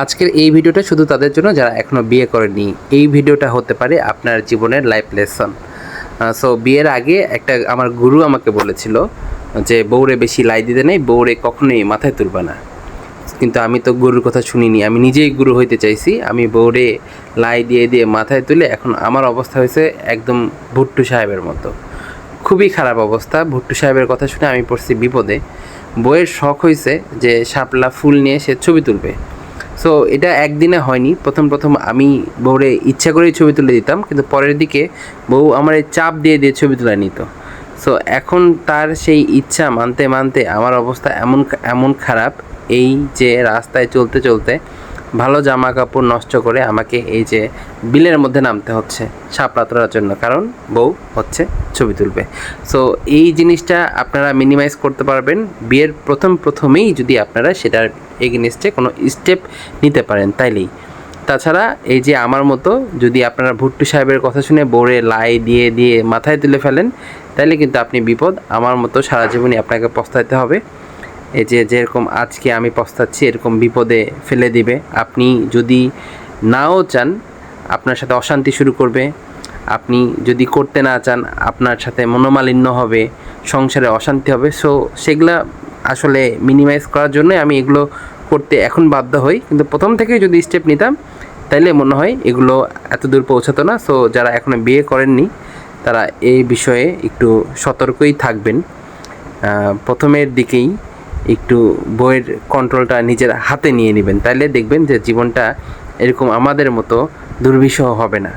আজকের এই ভিডিওটা শুধু তাদের জন্য যারা এখনও বিয়ে করেনি। এই ভিডিওটা হতে পারে আপনার জীবনের লাইফ লেসন। সো বিয়ের আগে একটা আমার গুরু আমাকে বলেছিল যে বউরে বেশি লাই দিতে নেই, বউরে কখনোই মাথায় তুলবে না। কিন্তু আমি তো গুরুর কথা শুনিনি, আমি নিজেই গুরু হইতে চাইছি। আমি বউরে লাই দিয়ে দিয়ে মাথায় তুলে এখন আমার অবস্থা হয়েছে একদম ভুট্টু সাহেবের মতো। খুবই খারাপ অবস্থা। ভুট্টু সাহেবের কথা শুনে আমি পড়ছি বিপদে। বউয়ের শখ হয়েছে যে শাপলা ফুল নিয়ে সে ছবি তুলবে। সো এটা একদিনে হয়নি। প্রথম আমি বউরে ইচ্ছা করেই ছবি তুলে দিতাম, কিন্তু পরের দিকে বউ আমার এই চাপ দিয়ে দিয়ে ছবি তুলে নিত। সো এখন তার সেই ইচ্ছা মানতে মানতে আমার অবস্থা এমন এমন খারাপ, এই যে রাস্তায় চলতে চলতে ভালো জামা কাপড় নষ্ট করে আমাকে এই যে বিলের মধ্যে নামতে হচ্ছে শাপলা তোলার জন্য, কারণ বউ হচ্ছে ছবি তুলবে। সো এই জিনিসটা আপনারা মিনিমাইজ করতে পারবেন বিয়ের প্রথমেই যদি আপনারা সেটার এগেনস্টে কোনো স্টেপ নিতে পারেন তাইলেই। তাছাড়া এই যে আমার মতো যদি আপনারা ভুট্টু সাহেবের কথা শুনে বউরে লাই দিয়ে দিয়ে মাথায় তুলে ফেলেন, তাইলে কিন্তু আপনি বিপদ। আমার মতো সারা জীবনই আপনাকে পস্তাইতে হবে। এই যে যেরকম আজকে আমি পস্তাচ্ছি, এরকম বিপদে ফেলে দিবে। আপনি যদি নাও চান আপনার সাথে অশান্তি শুরু করবে, আপনি যদি করতে না চান আপনার সাথে মনোমালিন্য হবে, সংসারে অশান্তি হবে। সো সেগুলা আসলে মিনিমাইজ করার জন্যই আমি এগুলো করতে এখন বাধ্য হই, কিন্তু প্রথম থেকেই যদি স্টেপ নিতাম তাইলে মনে হয় এগুলো এত দূর পৌঁছাতো না। সো যারা এখনও বিয়ে করেননি তারা এই বিষয়ে একটু সতর্কই থাকবেন। প্রথমের দিকেই একটু বইয়ের কন্ট্রোলটা নিজের হাতে নিয়ে নেবেন, তাইলে দেখবেন যে জীবনটা এরকম আমাদের মতো দুর্বিষহ হবে না।